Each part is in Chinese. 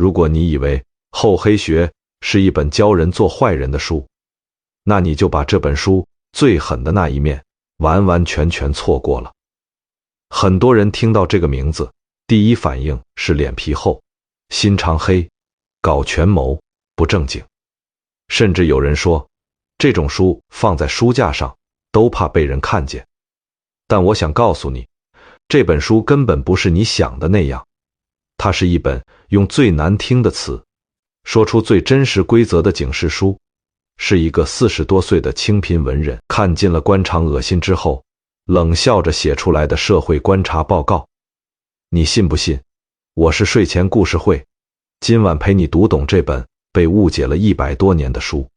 如果你以为《厚黑学》是一本教人做坏人的书，那你就把这本书最狠的那一面完完全全错过了。很多人听到这个名字，第一反应是脸皮厚、心肠黑、搞权谋、不正经，甚至有人说这种书放在书架上都怕被人看见。但我想告诉你，这本书根本不是你想的那样，它是一本用最难听的词说出最真实规则的警示书，是一个40多岁的清贫文人看尽了官场恶心之后，冷笑着写出来的社会观察报告。你信不信？我是睡前故事会，今晚陪你读懂这本被误解了100多年的书。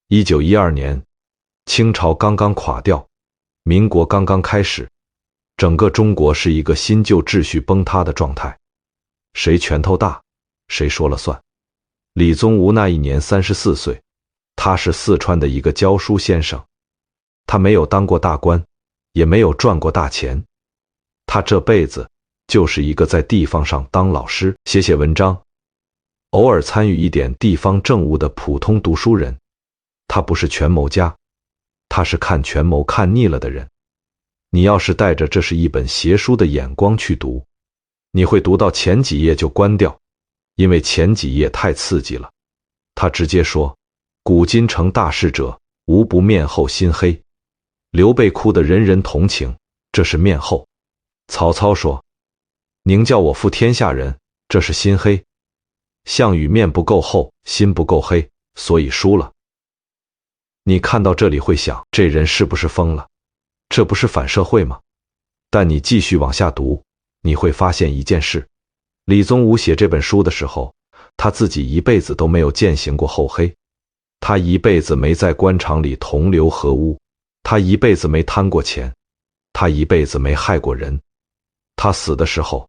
1912年，清朝刚刚垮掉，民国刚刚开始，整个中国是一个新旧秩序崩塌的状态，谁拳头大，谁说了算。李宗吾那一年34岁，他是四川的一个教书先生，他没有当过大官，也没有赚过大钱，他这辈子就是一个在地方上当老师，写写文章，偶尔参与一点地方政务的普通读书人。他不是权谋家，他是看权谋看腻了的人。你要是带着这是一本邪书的眼光去读，你会读到前几页就关掉，因为前几页太刺激了。他直接说，古今成大事者，无不面厚心黑。刘备哭得人人同情，这是面厚。曹操说，宁叫我负天下人，这是心黑。项羽面不够厚，心不够黑，所以输了。你看到这里会想，这人是不是疯了？这不是反社会吗？但你继续往下读，你会发现一件事，李宗吾写这本书的时候，他自己一辈子都没有践行过厚黑，他一辈子没在官场里同流合污，他一辈子没贪过钱，他一辈子没害过人。他死的时候，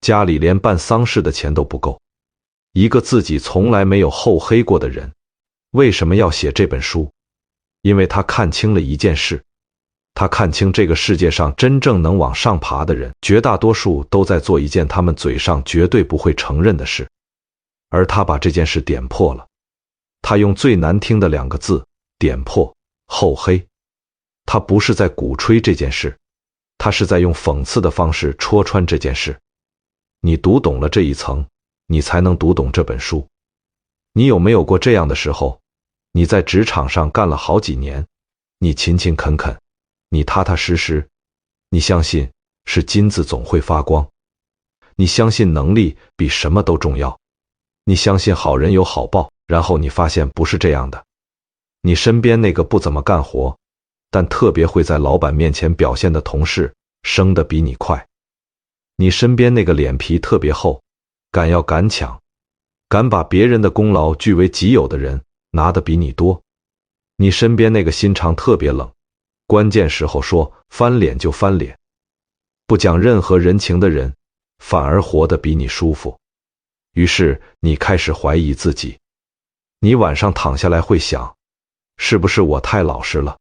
家里连办丧事的钱都不够。一个自己从来没有厚黑过的人，为什么要写这本书？因为他看清了一件事，他看清这个世界上真正能往上爬的人，绝大多数都在做一件他们嘴上绝对不会承认的事，而他把这件事点破了。他用最难听的2个字点破厚黑。他不是在鼓吹这件事，他是在用讽刺的方式戳穿这件事。你读懂了这一层，你才能读懂这本书。你有没有过这样的时候？你在职场上干了好几年，你勤勤恳恳，你踏踏实实，你相信是金子总会发光，你相信能力比什么都重要，你相信好人有好报，然后你发现不是这样的。你身边那个不怎么干活，但特别会在老板面前表现的同事，升得比你快。你身边那个脸皮特别厚，敢抢，敢把别人的功劳据为己有的人，拿得比你多。你身边那个心肠特别冷，关键时候说翻脸就翻脸，不讲任何人情的人，反而活得比你舒服。于是你开始怀疑自己，你晚上躺下来会想，是不是我太老实了？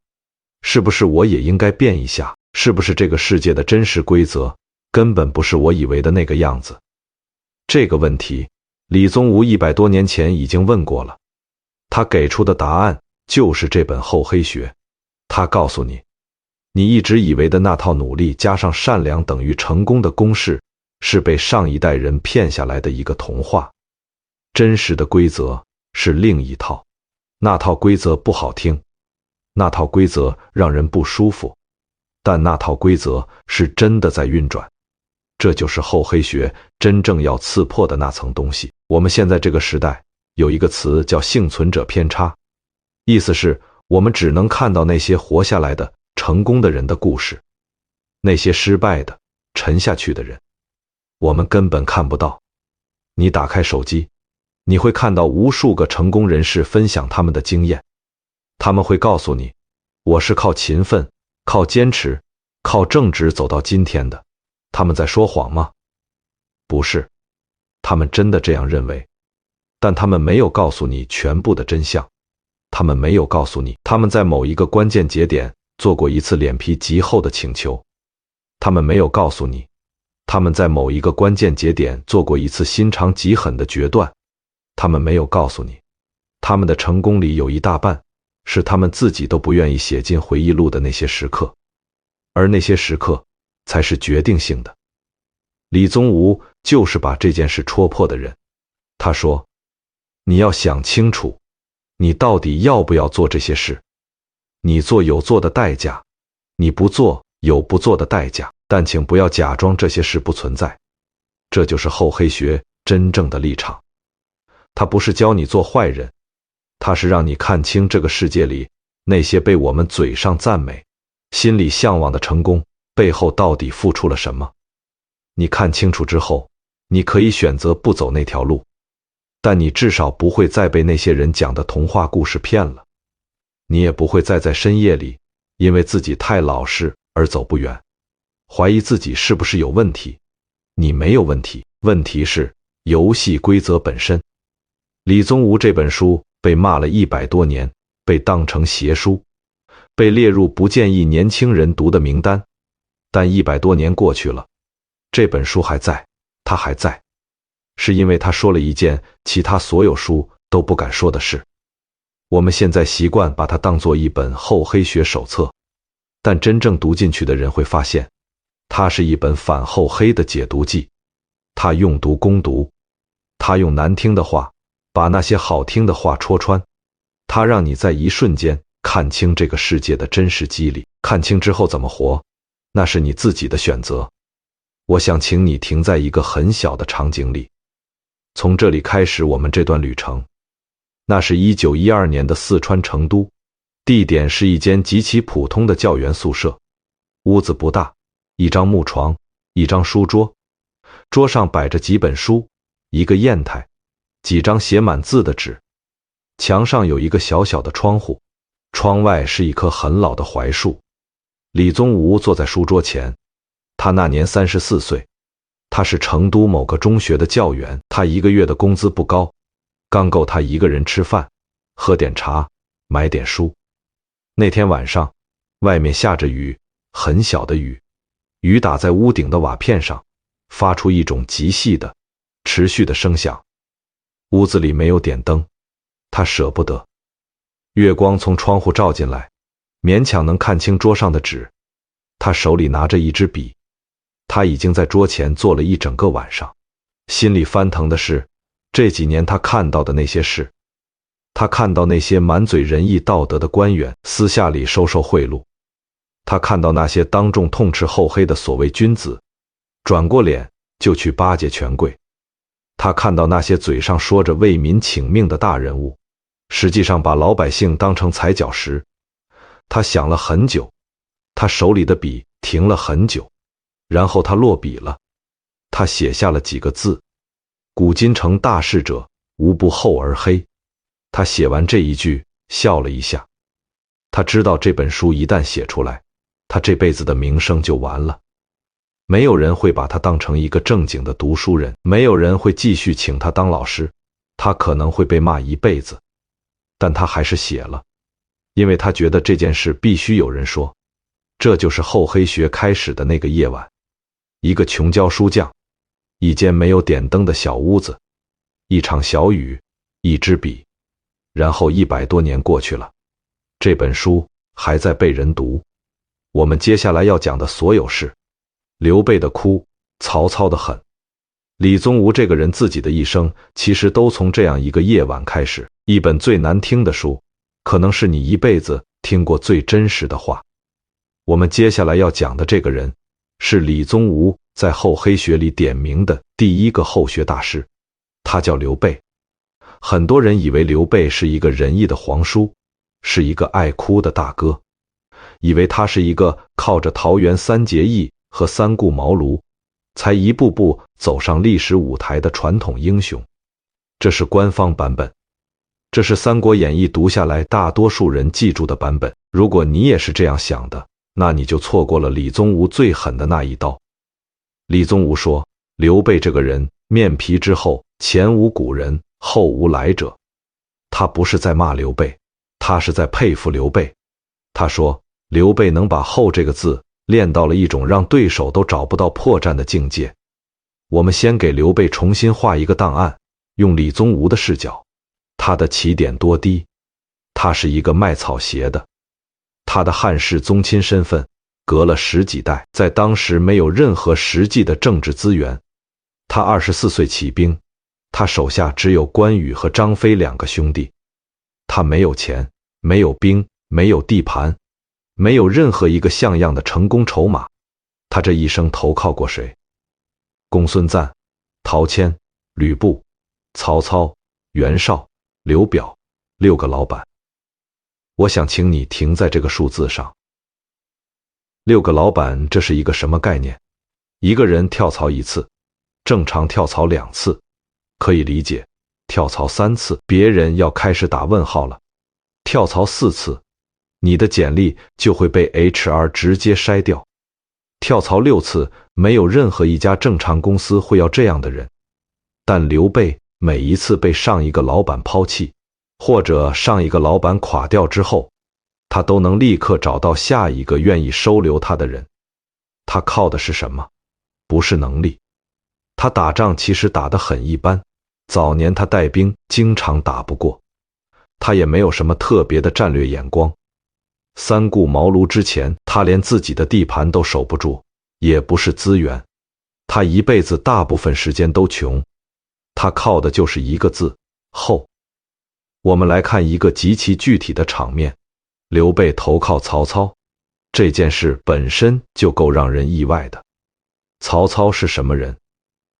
是不是我也应该变一下？是不是这个世界的真实规则根本不是我以为的那个样子？这个问题，李宗吾100多年前已经问过了，他给出的答案就是这本厚黑学。他告诉你，你一直以为的那套努力加上善良等于成功的公式，是被上一代人骗下来的一个童话。真实的规则是另一套，那套规则不好听，那套规则让人不舒服，但那套规则是真的在运转。这就是厚黑学真正要刺破的那层东西。我们现在这个时代有一个词叫幸存者偏差，意思是我们只能看到那些活下来的成功的人的故事，那些失败的沉下去的人我们根本看不到。你打开手机，你会看到无数个成功人士分享他们的经验，他们会告诉你，我是靠勤奋，靠坚持，靠正直走到今天的。他们在说谎吗？不是，他们真的这样认为，但他们没有告诉你全部的真相。他们没有告诉你，他们在某一个关键节点做过一次脸皮极厚的请求。他们没有告诉你，他们在某一个关键节点做过一次心肠极狠的决断，他们没有告诉你，他们的成功里有一大半是他们自己都不愿意写进回忆录的那些时刻，而那些时刻才是决定性的。李宗吾就是把这件事戳破的人。他说，你要想清楚，你到底要不要做这些事。你做有做的代价，你不做有不做的代价，但请不要假装这些事不存在。这就是厚黑学真正的立场。他不是教你做坏人，他是让你看清这个世界里那些被我们嘴上赞美、心里向往的成功背后到底付出了什么。你看清楚之后，你可以选择不走那条路，但你至少不会再被那些人讲的童话故事骗了。你也不会再在深夜里因为自己太老实而走不远，怀疑自己是不是有问题。你没有问题，问题是游戏规则本身。李宗吾这本书被骂了100多年，被当成邪书，被列入不建议年轻人读的名单，但100多年过去了，这本书还在，它还在，是因为他说了一件其他所有书都不敢说的事。我们现在习惯把它当作一本厚黑学手册，但真正读进去的人会发现，它是一本反厚黑的解读记。它用毒攻毒，它用难听的话把那些好听的话戳穿，它让你在一瞬间看清这个世界的真实机理。看清之后怎么活，那是你自己的选择。我想请你停在一个很小的场景里，从这里开始我们这段旅程。那是1912年的四川成都，地点是一间极其普通的教员宿舍。屋子不大，一张木床，一张书桌，桌上摆着几本书，一个砚台，几张写满字的纸。墙上有一个小小的窗户，窗外是一棵很老的槐树。李宗吾坐在书桌前，他那年34岁，他是成都某个中学的教员，他一个月的工资不高，刚够他一个人吃饭，喝点茶，买点书。那天晚上，外面下着雨，很小的雨，雨打在屋顶的瓦片上，发出一种极细的、持续的声响。屋子里没有点灯，他舍不得。月光从窗户照进来，勉强能看清桌上的纸。他手里拿着一支笔，他已经在桌前坐了一整个晚上，心里翻腾的是这几年他看到的那些事。他看到那些满嘴仁义道德的官员私下里收贿赂，他看到那些当众痛斥厚黑的所谓君子，转过脸就去巴结权贵。他看到那些嘴上说着为民请命的大人物，实际上把老百姓当成踩脚石。他想了很久，他手里的笔停了很久，然后他落笔了。他写下了几个字：古今成大事者，无不厚而黑。他写完这一句，笑了一下。他知道这本书一旦写出来，他这辈子的名声就完了。没有人会把他当成一个正经的读书人，没有人会继续请他当老师，他可能会被骂一辈子。但他还是写了，因为他觉得这件事必须有人说。这就是厚黑学开始的那个夜晚，一个穷教书匠，一间没有点灯的小屋子，一场小雨，一支笔，然后100多年过去了，这本书还在被人读。我们接下来要讲的所有事，刘备的哭，曹操的狠，李宗吾这个人自己的一生，其实都从这样一个夜晚开始。一本最难听的书，可能是你一辈子听过最真实的话。我们接下来要讲的这个人，是李宗吾在厚黑学里点名的第一个厚学大师，他叫刘备。很多人以为刘备是一个仁义的皇叔，是一个爱哭的大哥，以为他是一个靠着桃园三结义和三顾茅庐，才一步步走上历史舞台的传统英雄。这是官方版本，这是《三国演义》读下来大多数人记住的版本。如果你也是这样想的，那你就错过了李宗吾最狠的那一刀。李宗吾说，刘备这个人面皮之厚，前无古人，后无来者。他不是在骂刘备，他是在佩服刘备。他说，刘备能把厚这个字练到了一种让对手都找不到破绽的境界。我们先给刘备重新画一个档案，用李宗吾的视角，他的起点多低？他是一个卖草鞋的，他的汉室宗亲身份隔了10几代，在当时没有任何实际的政治资源。他24岁起兵，他手下只有关羽和张飞2个兄弟，他没有钱，没有兵，没有地盘，没有任何一个像样的成功筹码。他这一生投靠过谁？公孙瓒、陶谦、吕布、曹操、袁绍、刘表，6个老板。我想请你停在这个数字上。6个老板，这是一个什么概念？一个人跳槽1次，正常跳槽2次，可以理解。跳槽3次，别人要开始打问号了。跳槽4次，你的简历就会被 HR 直接筛掉。跳槽6次，没有任何一家正常公司会要这样的人。但刘备每一次被上一个老板抛弃，或者上一个老板垮掉之后，他都能立刻找到下一个愿意收留他的人。他靠的是什么？不是能力。他打仗其实打得很一般，早年他带兵经常打不过，他也没有什么特别的战略眼光。三顾茅庐之前，他连自己的地盘都守不住，也不是资源。他一辈子大部分时间都穷，他靠的就是一个字：厚。我们来看一个极其具体的场面，刘备投靠曹操，这件事本身就够让人意外的。曹操是什么人？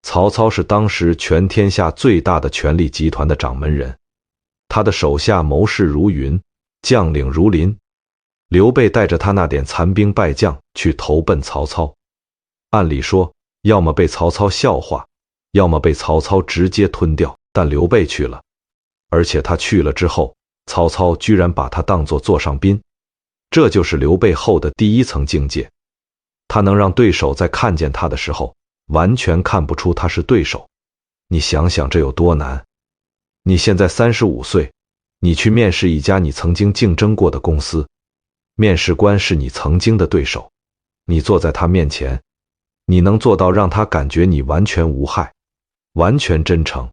曹操是当时全天下最大的权力集团的掌门人，他的手下谋士如云，将领如林。刘备带着他那点残兵败将去投奔曹操，按理说要么被曹操笑话，要么被曹操直接吞掉，但刘备去了，而且他去了之后，曹操居然把他当作座上宾。这就是刘备后的第一层境界，他能让对手在看见他的时候完全看不出他是对手。你想想这有多难？你现在35岁，你去面试一家你曾经竞争过的公司，面试官是你曾经的对手，你坐在他面前，你能做到让他感觉你完全无害，完全真诚，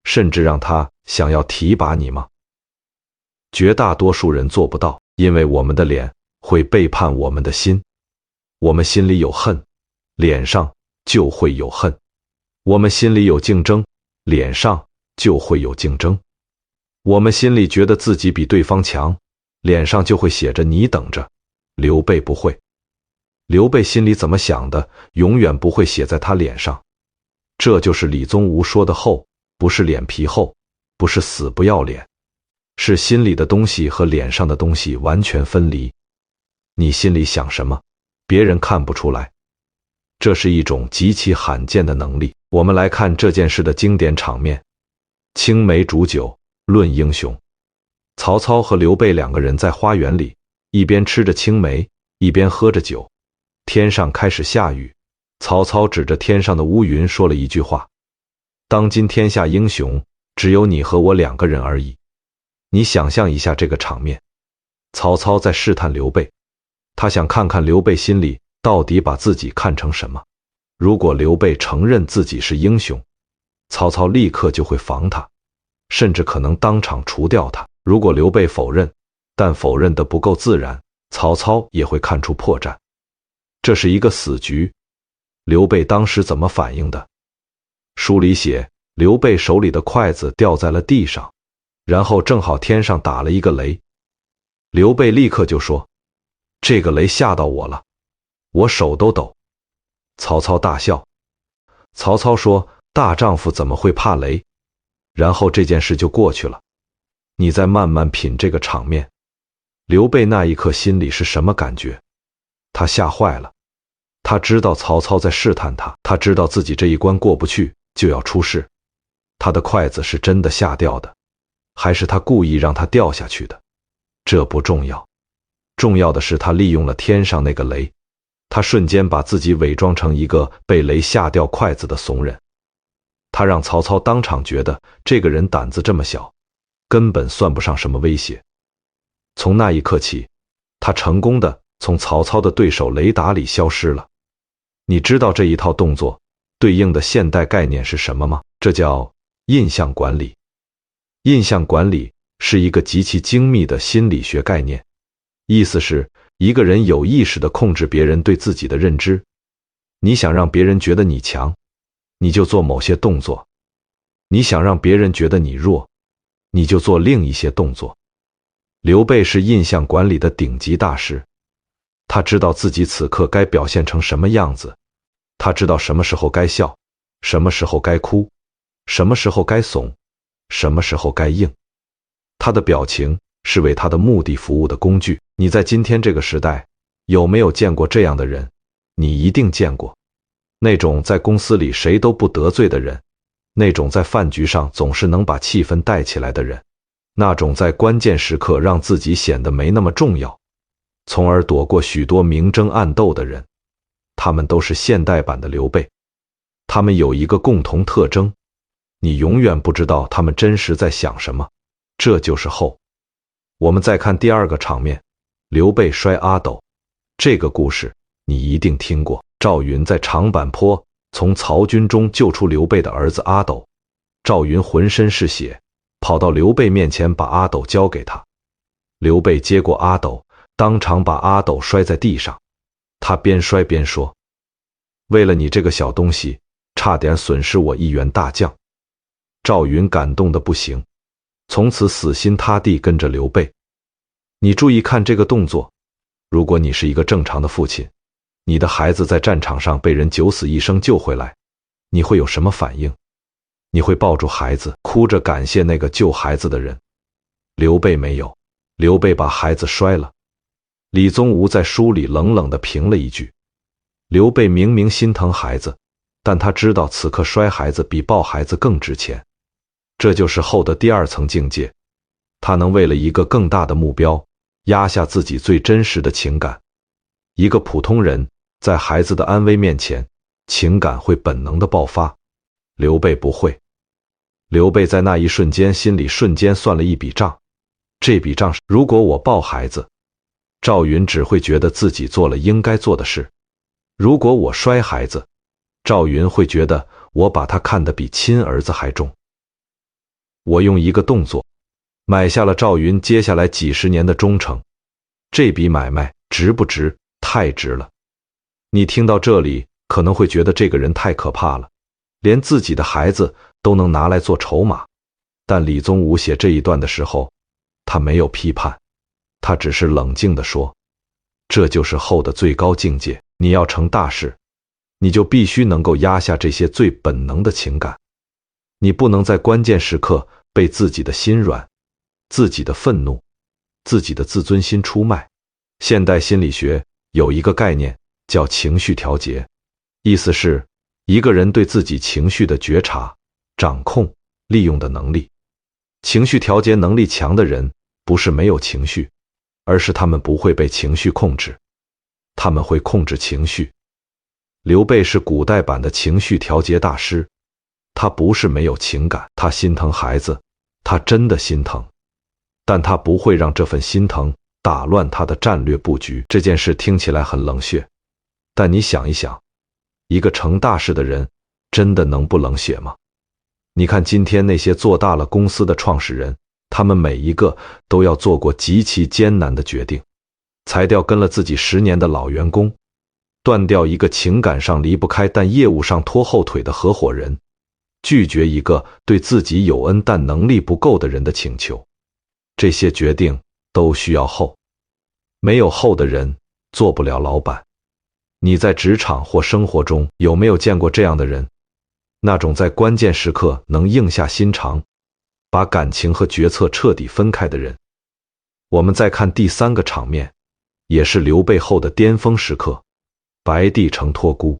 甚至让他想要提拔你吗？绝大多数人做不到，因为我们的脸会背叛我们的心。我们心里有恨，脸上就会有恨；我们心里有竞争，脸上就会有竞争；我们心里觉得自己比对方强，脸上就会写着你等着。刘备不会，刘备心里怎么想的，永远不会写在他脸上。这就是李宗吾说的厚，不是脸皮厚，不是死不要脸，是心里的东西和脸上的东西完全分离。你心里想什么，别人看不出来，这是一种极其罕见的能力。我们来看这件事的经典场面：青梅煮酒论英雄。曹操和刘备2个人在花园里，一边吃着青梅，一边喝着酒。天上开始下雨，曹操指着天上的乌云说了一句话：当今天下英雄，只有你和我2个人而已。你想象一下这个场面，曹操在试探刘备，他想看看刘备心里到底把自己看成什么。如果刘备承认自己是英雄，曹操立刻就会防他，甚至可能当场除掉他。如果刘备否认，但否认得不够自然，曹操也会看出破绽。这是一个死局。刘备当时怎么反应的？书里写，刘备手里的筷子掉在了地上，然后正好天上打了一个雷。刘备立刻就说：这个雷吓到我了，我手都抖。曹操大笑。曹操说：大丈夫怎么会怕雷？然后这件事就过去了。你再慢慢品这个场面，刘备那一刻心里是什么感觉？他吓坏了，他知道曹操在试探他，他知道自己这一关过不去就要出事。他的筷子是真的下掉的，还是他故意让他掉下去的？这不重要，重要的是他利用了天上那个雷，他瞬间把自己伪装成一个被雷下掉筷子的怂人。他让曹操当场觉得这个人胆子这么小，根本算不上什么威胁。从那一刻起，他成功的从曹操的对手雷达里消失了。你知道这一套动作对应的现代概念是什么吗？这叫印象管理。印象管理是一个极其精密的心理学概念，意思是一个人有意识地控制别人对自己的认知。你想让别人觉得你强，你就做某些动作；你想让别人觉得你弱，你就做另一些动作。刘备是印象管理的顶级大师，他知道自己此刻该表现成什么样子，他知道什么时候该笑，什么时候该哭，什么时候该怂，什么时候该硬。他的表情是为他的目的服务的工具。你在今天这个时代，有没有见过这样的人？你一定见过，那种在公司里谁都不得罪的人，那种在饭局上总是能把气氛带起来的人，那种在关键时刻让自己显得没那么重要，从而躲过许多明争暗斗的人。他们都是现代版的刘备。他们有一个共同特征，你永远不知道他们真实在想什么，这就是后。我们再看第二个场面，刘备摔阿斗。这个故事你一定听过。赵云在长坂坡从曹军中救出刘备的儿子阿斗，赵云浑身是血，跑到刘备面前把阿斗交给他。刘备接过阿斗，当场把阿斗摔在地上。他边摔边说：为了你这个小东西，差点损失我一员大将。赵云感动得不行，从此死心塌地跟着刘备。你注意看这个动作，如果你是一个正常的父亲，你的孩子在战场上被人九死一生救回来，你会有什么反应？你会抱住孩子，哭着感谢那个救孩子的人。刘备没有，刘备把孩子摔了。李宗吾在书里冷冷地评了一句：刘备明明心疼孩子，但他知道此刻摔孩子比抱孩子更值钱。这就是后的第二层境界，他能为了一个更大的目标，压下自己最真实的情感。一个普通人在孩子的安危面前，情感会本能的爆发。刘备不会。刘备在那一瞬间心里瞬间算了一笔账，这笔账是：如果我抱孩子，赵云只会觉得自己做了应该做的事；如果我摔孩子，赵云会觉得我把他看得比亲儿子还重。我用一个动作买下了赵云接下来几十年的忠诚，这笔买卖值不值？太值了。你听到这里可能会觉得这个人太可怕了，连自己的孩子都能拿来做筹码。但李宗吾写这一段的时候，他没有批判，他只是冷静地说，这就是后的最高境界。你要成大事，你就必须能够压下这些最本能的情感。你不能在关键时刻被自己的心软、自己的愤怒、自己的自尊心出卖。现代心理学有一个概念叫情绪调节，意思是一个人对自己情绪的觉察、掌控、利用的能力。情绪调节能力强的人不是没有情绪，而是他们不会被情绪控制，他们会控制情绪。刘备是古代版的情绪调节大师，他不是没有情感，他心疼孩子，他真的心疼，但他不会让这份心疼打乱他的战略布局。这件事听起来很冷血，但你想一想，一个成大事的人真的能不冷血吗？你看今天那些做大了公司的创始人，他们每一个都要做过极其艰难的决定，裁掉跟了自己10年的老员工，断掉一个情感上离不开但业务上拖后腿的合伙人，拒绝一个对自己有恩但能力不够的人的请求。这些决定都需要后，没有后的人做不了老板。你在职场或生活中有没有见过这样的人？那种在关键时刻能硬下心肠，把感情和决策彻底分开的人。我们再看第三个场面，也是刘备后的巅峰时刻，白帝城托孤。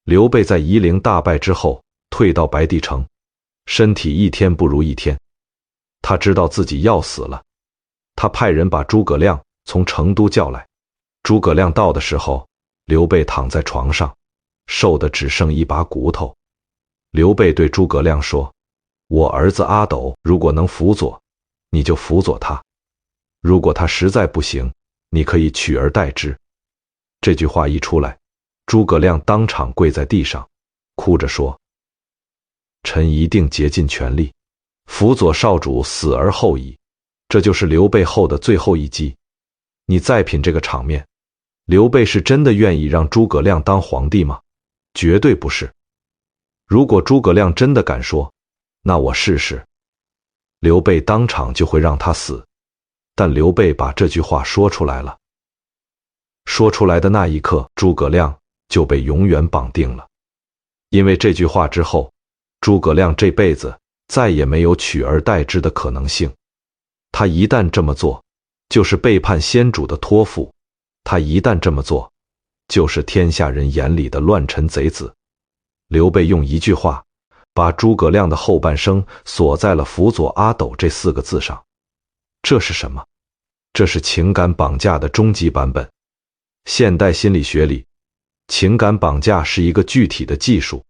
刘备在夷陵大败之后，退到白帝城，身体一天不如一天。他知道自己要死了，他派人把诸葛亮从成都叫来。诸葛亮到的时候，刘备躺在床上，瘦得只剩一把骨头。刘备对诸葛亮说：我儿子阿斗如果能辅佐，你就辅佐他；如果他实在不行，你可以取而代之。这句话一出来，诸葛亮当场跪在地上，哭着说：臣一定竭尽全力，辅佐少主死而后已。这就是刘备后的最后一击。你再品这个场面，刘备是真的愿意让诸葛亮当皇帝吗？绝对不是。如果诸葛亮真的敢说，那我试试，刘备当场就会让他死。但刘备把这句话说出来了，说出来的那一刻，诸葛亮就被永远绑定了。因为这句话之后，诸葛亮这辈子再也没有取而代之的可能性。他一旦这么做，就是背叛先主的托付；他一旦这么做，就是天下人眼里的乱臣贼子。刘备用一句话，把诸葛亮的后半生锁在了辅佐阿斗这4个字上。这是什么？这是情感绑架的终极版本。现代心理学里，情感绑架是一个具体的技术。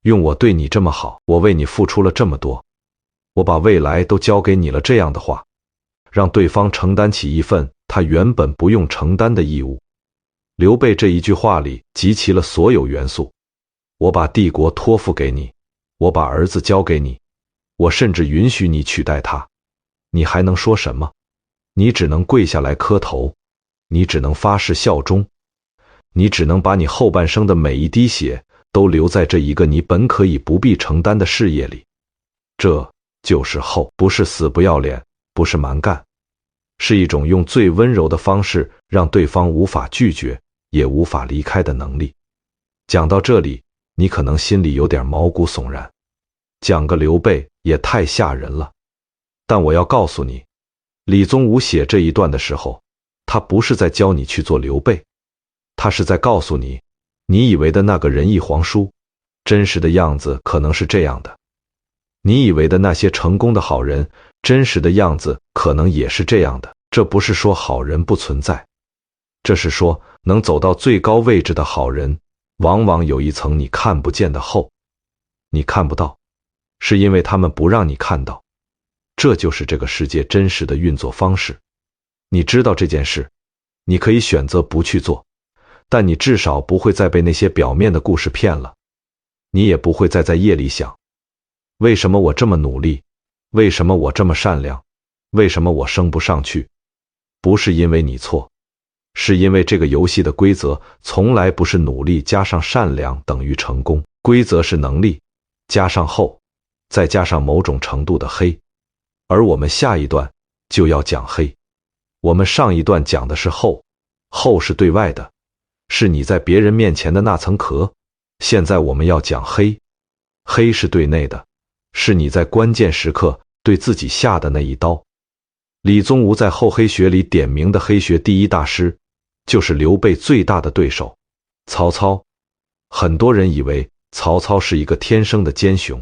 用我对你这么好，我为你付出了这么多，我把未来都交给你了，这样的话，让对方承担起一份他原本不用承担的义务。刘备这一句话里集齐了所有元素。我把帝国托付给你，我把儿子交给你，我甚至允许你取代他，你还能说什么？你只能跪下来磕头，你只能发誓效忠，你只能把你后半生的每一滴血都留在这一个你本可以不必承担的事业里。这就是后，不是死不要脸，不是蛮干，是一种用最温柔的方式让对方无法拒绝也无法离开的能力。讲到这里，你可能心里有点毛骨悚然，讲个刘备也太吓人了。但我要告诉你，李宗吾写这一段的时候，他不是在教你去做刘备，他是在告诉你，你以为的那个仁义皇叔，真实的样子可能是这样的；你以为的那些成功的好人，真实的样子可能也是这样的。这不是说好人不存在，这是说能走到最高位置的好人，往往有一层你看不见的厚，你看不到，是因为他们不让你看到。这就是这个世界真实的运作方式。你知道这件事，你可以选择不去做，但你至少不会再被那些表面的故事骗了。你也不会再在夜里想，为什么我这么努力？为什么我这么善良？为什么我升不上去？不是因为你错，是因为这个游戏的规则从来不是努力加上善良等于成功，规则是能力加上厚，再加上某种程度的黑。而我们下一段就要讲黑。我们上一段讲的是厚，厚是对外的，是你在别人面前的那层壳。现在我们要讲黑，黑是对内的，是你在关键时刻对自己下的那一刀。李宗吾在厚黑学里点名的黑学第一大师，就是刘备最大的对手曹操。很多人以为曹操是一个天生的奸雄，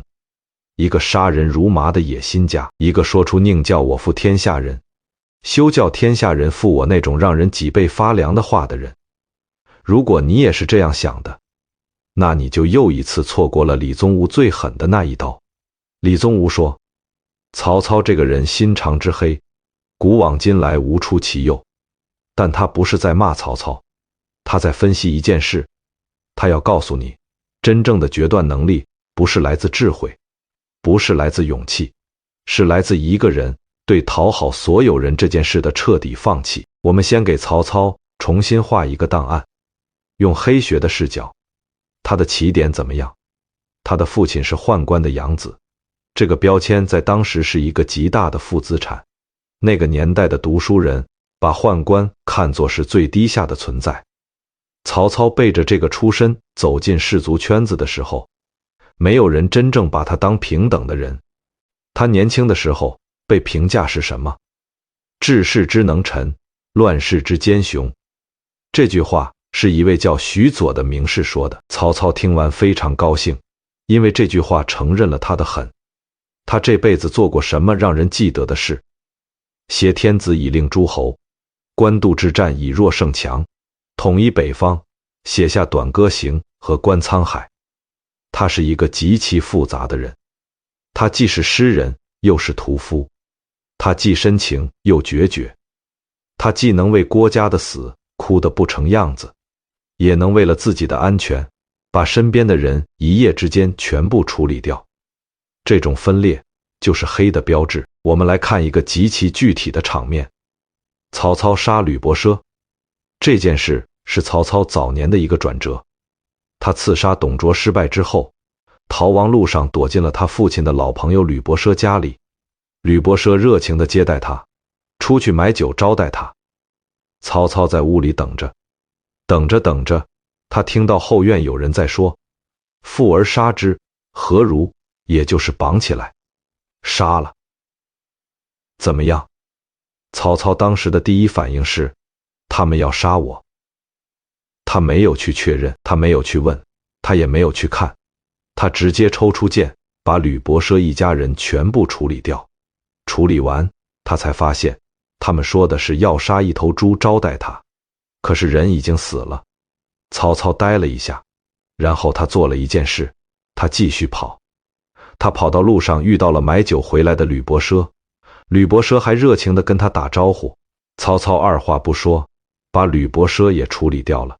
一个杀人如麻的野心家，一个说出宁叫我负天下人，休叫天下人负我那种让人脊背发凉的话的人。如果你也是这样想的，那你就又一次错过了李宗吾最狠的那一刀。李宗吾说，曹操这个人心肠之黑，古往今来无出其右。但他不是在骂曹操，他在分析一件事。他要告诉你，真正的决断能力不是来自智慧，不是来自勇气，是来自一个人对讨好所有人这件事的彻底放弃。我们先给曹操重新画一个档案，用黑学的视角，他的起点怎么样？他的父亲是宦官的养子，这个标签在当时是一个极大的负资产。那个年代的读书人把宦官看作是最低下的存在。曹操背着这个出身走进士族圈子的时候，没有人真正把他当平等的人。他年轻的时候被评价是什么？治世之能臣，乱世之奸雄。这句话是一位叫徐佐的名士说的。曹操听完非常高兴，因为这句话承认了他的狠。他这辈子做过什么让人记得的事？挟天子以令诸侯，官渡之战以弱胜强，统一北方，写下《短歌行》和《观沧海》。他是一个极其复杂的人，他既是诗人又是屠夫，他既深情又决绝，他既能为国家的死哭得不成样子，也能为了自己的安全把身边的人一夜之间全部处理掉。这种分裂就是黑的标志。我们来看一个极其具体的场面：曹操杀吕伯奢。这件事是曹操早年的一个转折。他刺杀董卓失败之后，逃亡路上躲进了他父亲的老朋友吕伯奢家里。吕伯奢热情地接待他，出去买酒招待他。曹操在屋里等着，等着，他听到后院有人在说：“妇而杀之，何如？”也就是绑起来，杀了。怎么样？曹操当时的第一反应是，他们要杀我。他没有去确认，他没有去问，他也没有去看，他直接抽出剑，把吕伯奢一家人全部处理掉。处理完，他才发现，他们说的是要杀一头猪招待他，可是人已经死了。曹操呆了一下，然后他做了一件事，他继续跑。他跑到路上遇到了买酒回来的吕伯奢，吕伯奢还热情地跟他打招呼。曹操二话不说，把吕伯奢也处理掉了。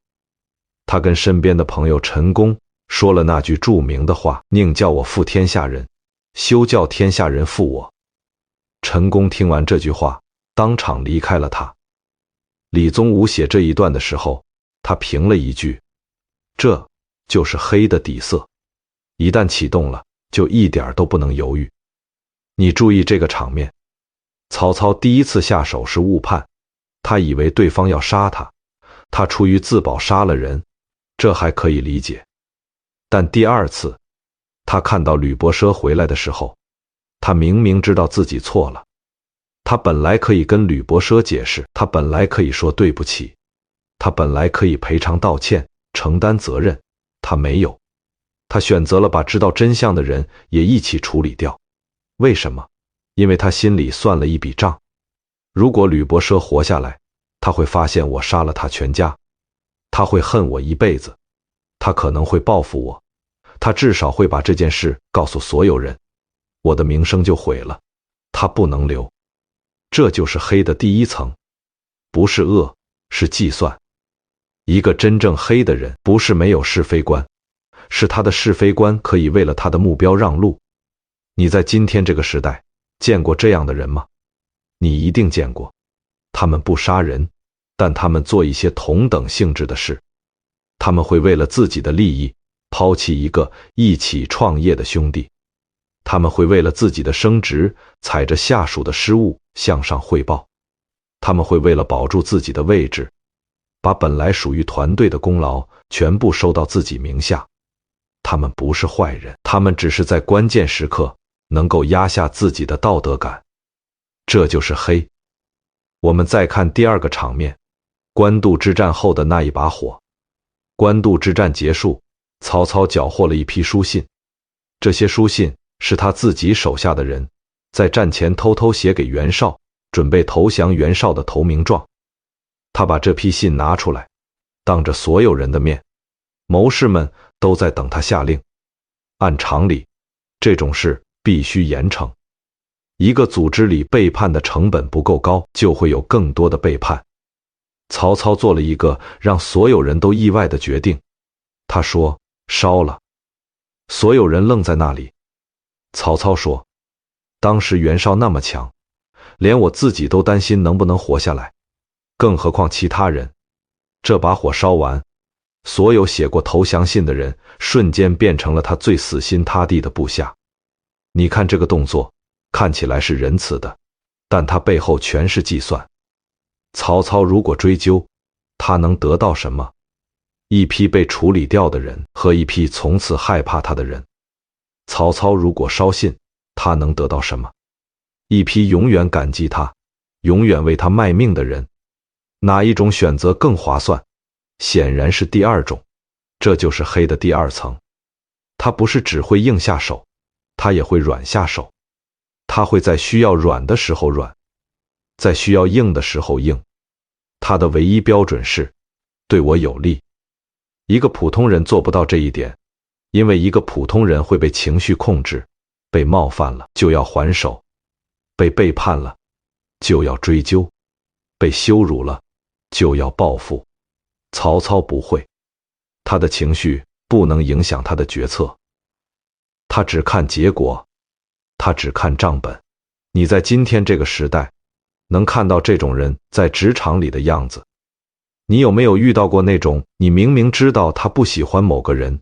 他跟身边的朋友陈宫说了那句著名的话：“宁叫我负天下人，休叫天下人负我。”陈宫听完这句话，当场离开了他。李宗吾写这一段的时候，他评了一句：“这就是黑的底色，一旦启动了，就一点都不能犹豫。”你注意这个场面，曹操第一次下手是误判，他以为对方要杀他，他出于自保杀了人，这还可以理解。但第二次，他看到吕伯奢回来的时候，他明明知道自己错了，他本来可以跟吕伯奢解释，他本来可以说对不起，他本来可以赔偿道歉，承担责任，他没有，他选择了把知道真相的人也一起处理掉。为什么？因为他心里算了一笔账，如果吕伯奢活下来，他会发现我杀了他全家，他会恨我一辈子，他可能会报复我，他至少会把这件事告诉所有人，我的名声就毁了，他不能留。这就是黑的第一层，不是恶，是计算。一个真正黑的人，不是没有是非观，是他的是非观可以为了他的目标让路。你在今天这个时代见过这样的人吗？你一定见过。他们不杀人，但他们做一些同等性质的事。他们会为了自己的利益抛弃一个一起创业的兄弟，他们会为了自己的升职踩着下属的失误向上汇报，他们会为了保住自己的位置，把本来属于团队的功劳全部收到自己名下。他们不是坏人，他们只是在关键时刻能够压下自己的道德感，这就是黑。我们再看第二个场面，官渡之战后的那一把火。官渡之战结束，曹操缴获了一批书信，这些书信是他自己手下的人在战前偷偷写给袁绍，准备投降袁绍的投名状。他把这批信拿出来，当着所有人的面，谋士们都在等他下令。按常理，这种事必须严惩。一个组织里背叛的成本不够高，就会有更多的背叛。曹操做了一个让所有人都意外的决定，他说烧了。所有人愣在那里。曹操说，当时袁绍那么强，连我自己都担心能不能活下来，更何况其他人。这把火烧完，所有写过投降信的人瞬间变成了他最死心塌地的部下。你看这个动作看起来是仁慈的，但他背后全是计算。曹操如果追究，他能得到什么？一批被处理掉的人和一批从此害怕他的人。曹操如果烧信，他能得到什么？一批永远感激他，永远为他卖命的人。哪一种选择更划算？显然是第二种。这就是黑的第二层。他不是只会硬下手，他也会软下手。他会在需要软的时候软，在需要硬的时候硬。他的唯一标准是对我有利。一个普通人做不到这一点，因为一个普通人会被情绪控制，被冒犯了就要还手，被背叛了就要追究，被羞辱了就要报复。曹操不会，他的情绪不能影响他的决策，他只看结果，他只看账本。你在今天这个时代，能看到这种人在职场里的样子。你有没有遇到过那种你明明知道他不喜欢某个人，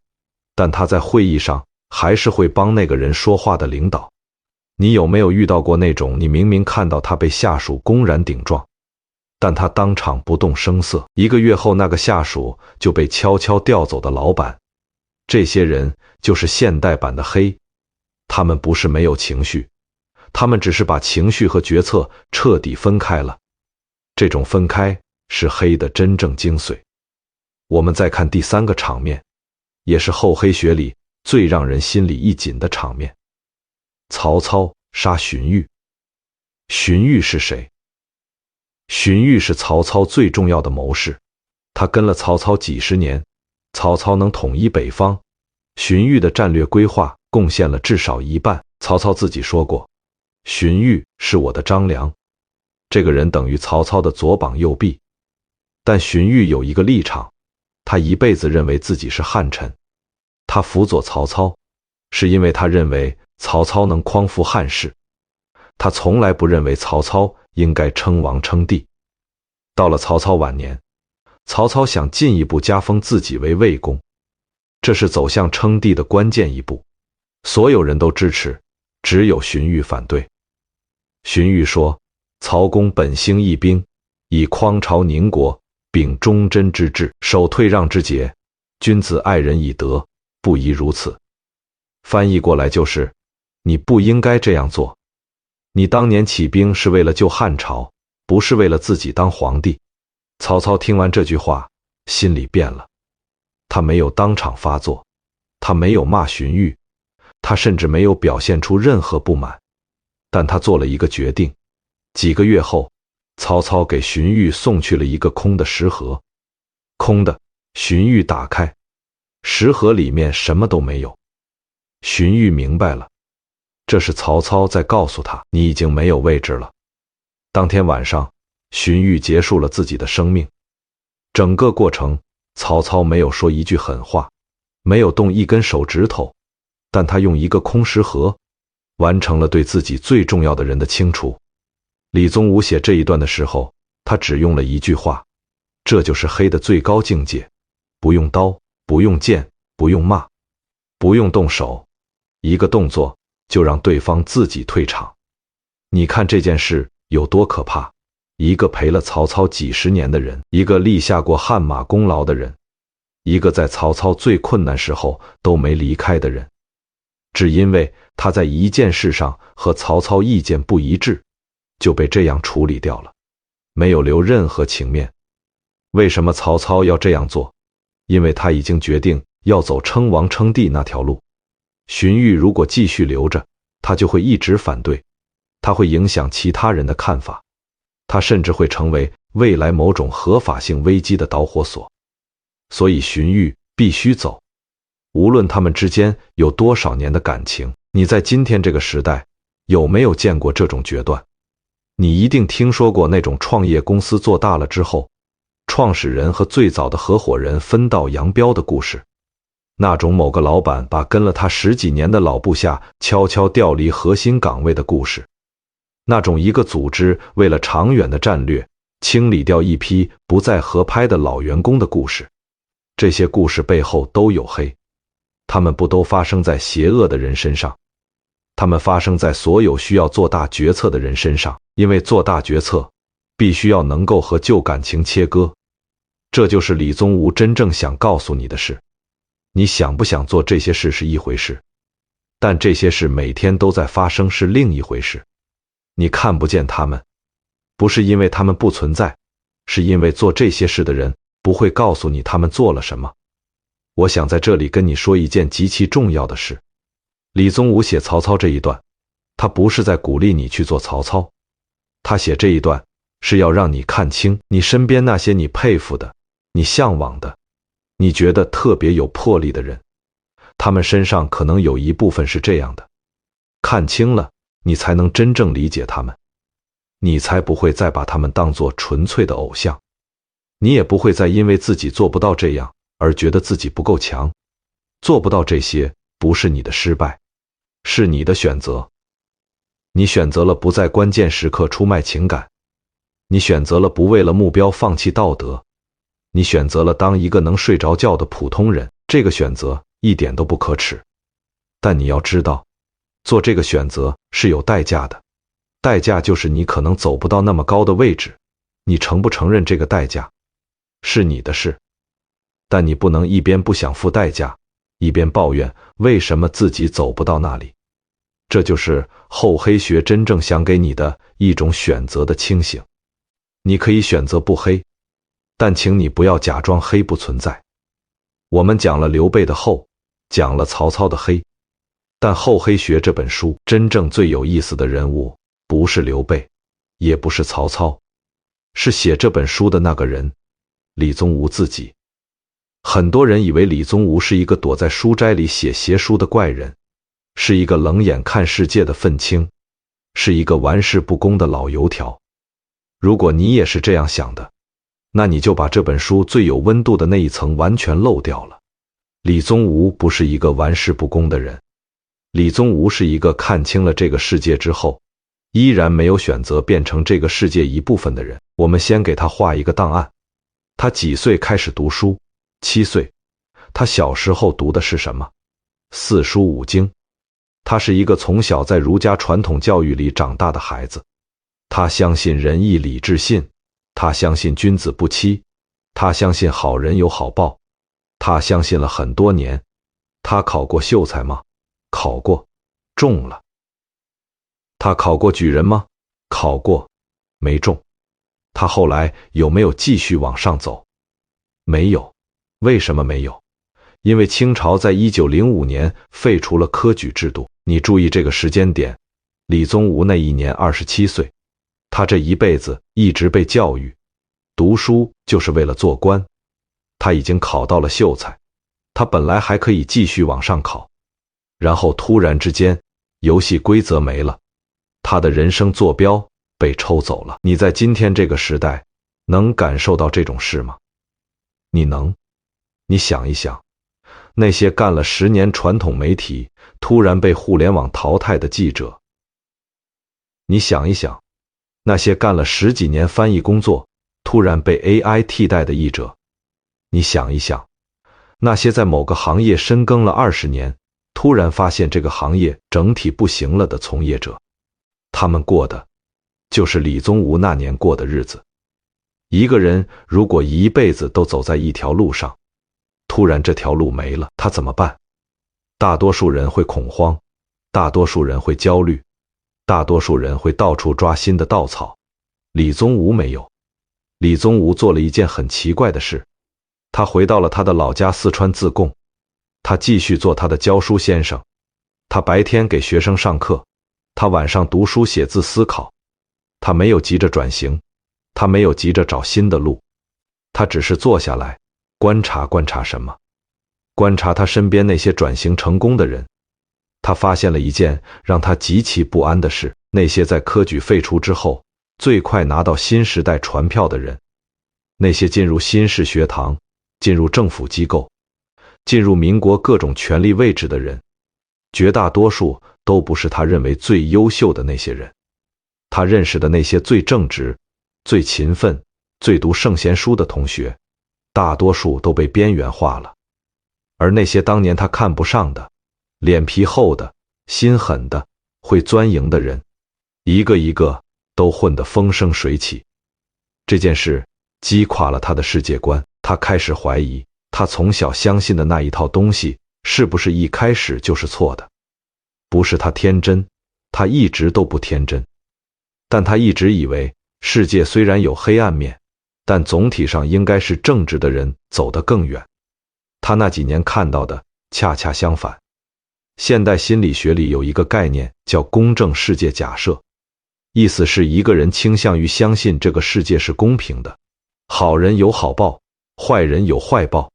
但他在会议上还是会帮那个人说话的领导？你有没有遇到过那种你明明看到他被下属公然顶撞，但他当场不动声色，1个月后那个下属就被悄悄调走的老板？这些人就是现代版的黑，他们不是没有情绪，他们只是把情绪和决策彻底分开了。这种分开是黑的真正精髓。我们再看第3个场面，也是厚黑学里最让人心里一紧的场面。曹操杀荀彧。荀彧是谁？荀彧是曹操最重要的谋士，他跟了曹操几十年，曹操能统一北方，荀彧的战略规划贡献了至少1半。曹操自己说过，荀彧是我的张良，这个人等于曹操的左膀右臂。但荀彧有一个立场，他一辈子认为自己是汉臣，他辅佐曹操，是因为他认为曹操能匡扶汉室，他从来不认为曹操应该称王称帝。到了曹操晚年，曹操想进一步加封自己为魏公，这是走向称帝的关键一步，所有人都支持，只有荀彧反对。荀彧说，曹公本兴义兵，以匡朝宁国，秉忠贞之治，守退让之节，君子爱人以德，不宜如此。翻译过来就是，你不应该这样做。你当年起兵是为了救汉朝，不是为了自己当皇帝。曹操听完这句话，心里变了。他没有当场发作，他没有骂荀彧，他甚至没有表现出任何不满，但他做了一个决定。几个月后，曹操给荀彧送去了一个空的食盒，空的。荀彧打开，食盒里面什么都没有。荀彧明白了，这是曹操在告诉他，你已经没有位置了。当天晚上，荀彧结束了自己的生命。整个过程，曹操没有说一句狠话，没有动一根手指头，但他用一个空食盒，完成了对自己最重要的人的清除。李宗吾写这一段的时候，他只用了一句话，这就是黑的最高境界：不用刀，不用剑，不用骂，不用动手，一个动作就让对方自己退场。你看这件事有多可怕？一个陪了曹操几十年的人，一个立下过汗马功劳的人，一个在曹操最困难时候都没离开的人，只因为他在一件事上和曹操意见不一致，就被这样处理掉了，没有留任何情面。为什么曹操要这样做？因为他已经决定要走称王称帝那条路。荀彧如果继续留着，他就会一直反对，他会影响其他人的看法，他甚至会成为未来某种合法性危机的导火索。所以荀彧必须走，无论他们之间有多少年的感情。你在今天这个时代有没有见过这种决断？你一定听说过那种创业公司做大了之后，创始人和最早的合伙人分道扬镳的故事，那种某个老板把跟了他10几年的老部下悄悄调离核心岗位的故事，那种一个组织为了长远的战略清理掉一批不再合拍的老员工的故事。这些故事背后都有黑，他们不都发生在邪恶的人身上，他们发生在所有需要做大决策的人身上，因为做大决策必须要能够和旧感情切割。这就是李宗吾真正想告诉你的事。你想不想做这些事是一回事，但这些事每天都在发生是另一回事。你看不见他们，不是因为他们不存在，是因为做这些事的人不会告诉你他们做了什么。我想在这里跟你说一件极其重要的事。李宗吾写曹操这一段，他不是在鼓励你去做曹操，他写这一段是要让你看清你身边那些你佩服的、你向往的、你觉得特别有魄力的人，他们身上可能有一部分是这样的。看清了，你才能真正理解他们，你才不会再把他们当作纯粹的偶像，你也不会再因为自己做不到这样而觉得自己不够强。做不到这些不是你的失败，是你的选择。你选择了不在关键时刻出卖情感，你选择了不为了目标放弃道德，你选择了当一个能睡着觉的普通人，这个选择一点都不可耻。但你要知道，做这个选择是有代价的，代价就是你可能走不到那么高的位置，你承不承认这个代价，是你的事。但你不能一边不想付代价，一边抱怨为什么自己走不到那里。这就是厚黑学真正想给你的一种选择的清醒。你可以选择不黑，但请你不要假装黑不存在。我们讲了刘备的厚，讲了曹操的黑，但《厚黑学》这本书真正最有意思的人物，不是刘备，也不是曹操，是写这本书的那个人，李宗吾自己。很多人以为李宗吾是一个躲在书斋里写邪书的怪人，是一个冷眼看世界的愤青，是一个玩世不恭的老油条。如果你也是这样想的，那你就把这本书最有温度的那一层完全漏掉了。李宗吾不是一个玩世不恭的人，李宗吾是一个看清了这个世界之后，依然没有选择变成这个世界一部分的人。我们先给他画一个档案。他几岁开始读书？7岁。他小时候读的是什么？四书五经。他是一个从小在儒家传统教育里长大的孩子。他相信仁义礼智信，他相信君子不欺，他相信好人有好报，他相信了很多年。他考过秀才吗？考过，中了。他考过举人吗？考过，没中。他后来有没有继续往上走？没有。为什么没有？因为清朝在1905年废除了科举制度。你注意这个时间点，李宗吾那一年27岁，他这一辈子一直被教育，读书就是为了做官。他已经考到了秀才，他本来还可以继续往上考，然后突然之间，游戏规则没了，他的人生坐标被抽走了。你在今天这个时代，能感受到这种事吗？你能？你想一想，那些干了10年传统媒体，突然被互联网淘汰的记者；你想一想，那些干了10几年翻译工作，突然被 AI 替代的译者；你想一想，那些在某个行业深耕了20年，突然发现这个行业整体不行了的从业者，他们过的就是李宗吾那年过的日子。一个人如果一辈子都走在一条路上，突然这条路没了，他怎么办？大多数人会恐慌，大多数人会焦虑，大多数人会到处抓新的稻草。李宗吾没有。李宗吾做了一件很奇怪的事，他回到了他的老家四川自贡，他继续做他的教书先生，他白天给学生上课，他晚上读书写字思考，他没有急着转型，他没有急着找新的路，他只是坐下来观察观察什么？观察他身边那些转型成功的人。他发现了一件让他极其不安的事，那些在科举废除之后最快拿到新时代传票的人，那些进入新式学堂，进入政府机构，进入民国各种权力位置的人，绝大多数都不是他认为最优秀的那些人。他认识的那些最正直、最勤奋、最读圣贤书的同学，大多数都被边缘化了。而那些当年他看不上的、脸皮厚的、心狠的、会钻营的人，一个一个都混得风生水起。这件事击垮了他的世界观，他开始怀疑他从小相信的那一套东西是不是一开始就是错的。不是他天真，他一直都不天真，但他一直以为世界虽然有黑暗面，但总体上应该是正直的人走得更远。他那几年看到的恰恰相反。现代心理学里有一个概念叫公正世界假设，意思是一个人倾向于相信这个世界是公平的，好人有好报，坏人有坏报。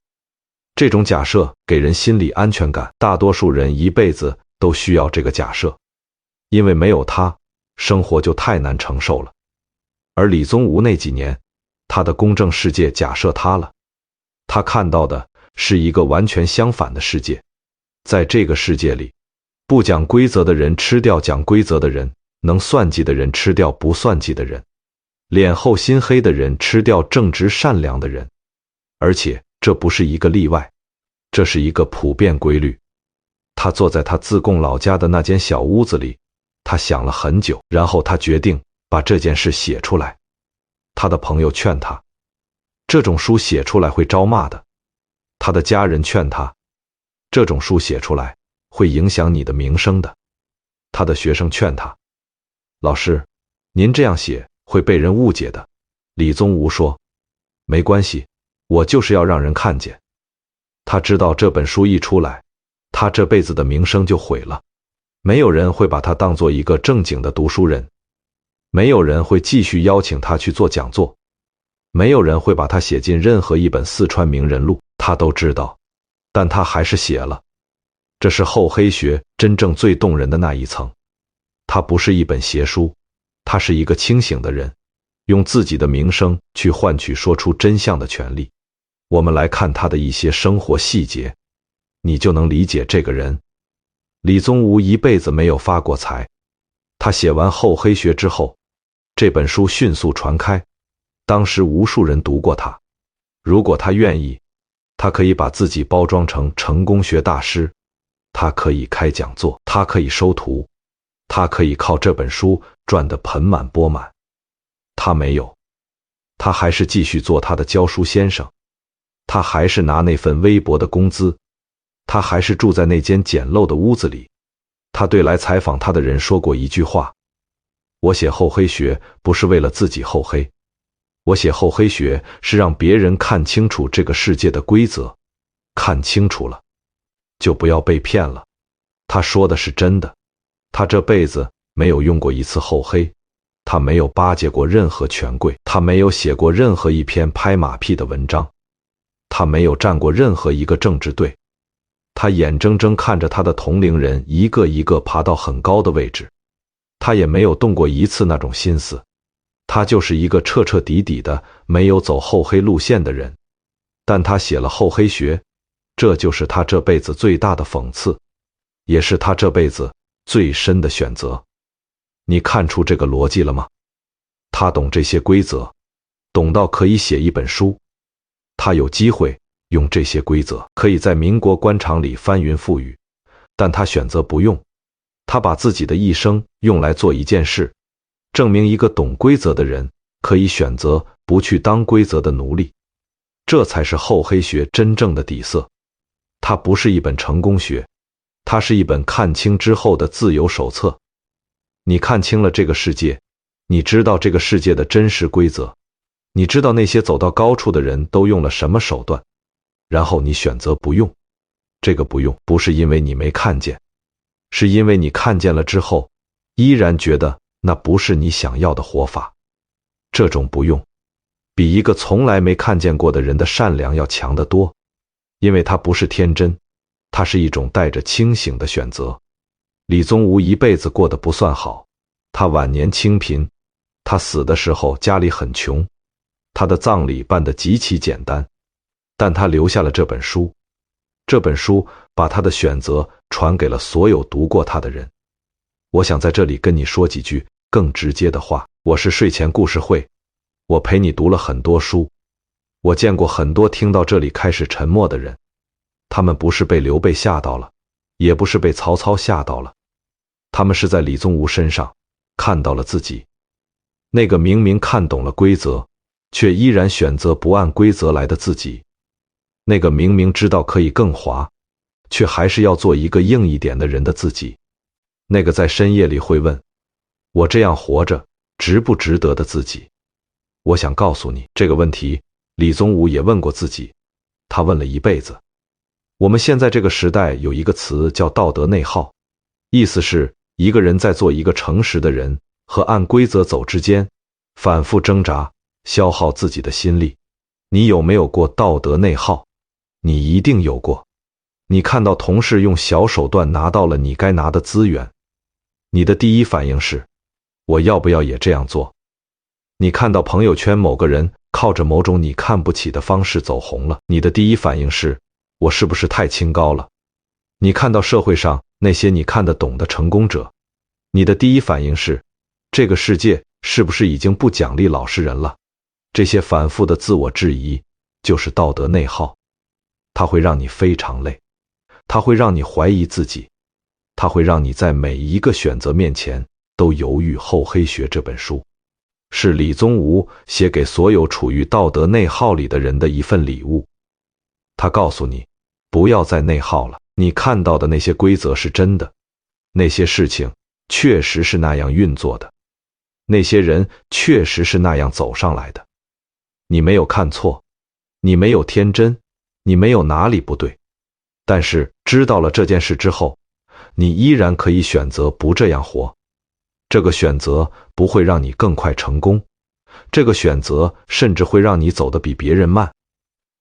这种假设给人心理安全感，大多数人一辈子都需要这个假设，因为没有它，生活就太难承受了。而李宗吾那几年，他的公正世界假设塌了，他看到的是一个完全相反的世界。在这个世界里，不讲规则的人吃掉讲规则的人，能算计的人吃掉不算计的人，脸厚心黑的人吃掉正直善良的人。而且这不是一个例外，这是一个普遍规律。他坐在他自贡老家的那间小屋子里，他想了很久，然后他决定把这件事写出来。他的朋友劝他，这种书写出来会招骂的。他的家人劝他，这种书写出来会影响你的名声的。他的学生劝他，老师，您这样写会被人误解的。李宗吾说，没关系，我就是要让人看见。他知道这本书一出来，他这辈子的名声就毁了，没有人会把他当做一个正经的读书人，没有人会继续邀请他去做讲座，没有人会把他写进任何一本四川名人录，他都知道，但他还是写了。这是厚黑学真正最动人的那一层，它不是一本邪书，他是一个清醒的人，用自己的名声去换取说出真相的权利。我们来看他的一些生活细节，你就能理解这个人。李宗吾一辈子没有发过财，他写完《厚黑学》之后，这本书迅速传开，当时无数人读过它。如果他愿意，他可以把自己包装成成功学大师，他可以开讲座，他可以收徒，他可以靠这本书赚得盆满钵满。他没有，他还是继续做他的教书先生，他还是拿那份微薄的工资，他还是住在那间简陋的屋子里。他对来采访他的人说过一句话，我写厚黑学不是为了自己厚黑，我写厚黑学是让别人看清楚这个世界的规则，看清楚了，就不要被骗了。他说的是真的，他这辈子没有用过一次厚黑，他没有巴结过任何权贵，他没有写过任何一篇拍马屁的文章，他没有站过任何一个政治队，他眼睁睁看着他的同龄人一个一个爬到很高的位置，他也没有动过一次那种心思。他就是一个彻彻底底的没有走厚黑路线的人，但他写了厚黑学，这就是他这辈子最大的讽刺，也是他这辈子最深的选择。你看出这个逻辑了吗？他懂这些规则，懂到可以写一本书，他有机会用这些规则，可以在民国官场里翻云覆雨，但他选择不用。他把自己的一生用来做一件事，证明一个懂规则的人可以选择不去当规则的奴隶。这才是厚黑学真正的底色。它不是一本成功学，它是一本看清之后的自由手册。你看清了这个世界，你知道这个世界的真实规则，你知道那些走到高处的人都用了什么手段，然后你选择不用。这个不用不是因为你没看见，是因为你看见了之后依然觉得那不是你想要的活法。这种不用比一个从来没看见过的人的善良要强得多，因为它不是天真，它是一种带着清醒的选择。李宗吾一辈子过得不算好，他晚年清贫，他死的时候家里很穷，他的葬礼办得极其简单，但他留下了这本书，这本书把他的选择传给了所有读过他的人。我想在这里跟你说几句更直接的话。我是睡前故事会，我陪你读了很多书，我见过很多听到这里开始沉默的人，他们不是被刘备吓到了，也不是被曹操吓到了，他们是在李宗吾身上看到了自己，那个明明看懂了规则，却依然选择不按规则来的自己，那个明明知道可以更滑，却还是要做一个硬一点的人的自己，那个在深夜里会问，我这样活着值不值得的自己。我想告诉你，这个问题李宗吾也问过自己，他问了一辈子。我们现在这个时代有一个词叫道德内耗，意思是一个人在做一个诚实的人和按规则走之间反复挣扎，消耗自己的心力。你有没有过道德内耗？你一定有过。你看到同事用小手段拿到了你该拿的资源，你的第一反应是，我要不要也这样做？你看到朋友圈某个人靠着某种你看不起的方式走红了，你的第一反应是，我是不是太清高了？你看到社会上那些你看得懂的成功者，你的第一反应是，这个世界是不是已经不奖励老实人了？这些反复的自我质疑就是道德内耗，它会让你非常累，它会让你怀疑自己，它会让你在每一个选择面前都犹豫。《厚黑学》这本书是李宗吾写给所有处于道德内耗里的人的一份礼物。他告诉你，不要再内耗了，你看到的那些规则是真的，那些事情确实是那样运作的，那些人确实是那样走上来的。你没有看错，你没有天真，你没有哪里不对，但是知道了这件事之后，你依然可以选择不这样活。这个选择不会让你更快成功，这个选择甚至会让你走得比别人慢，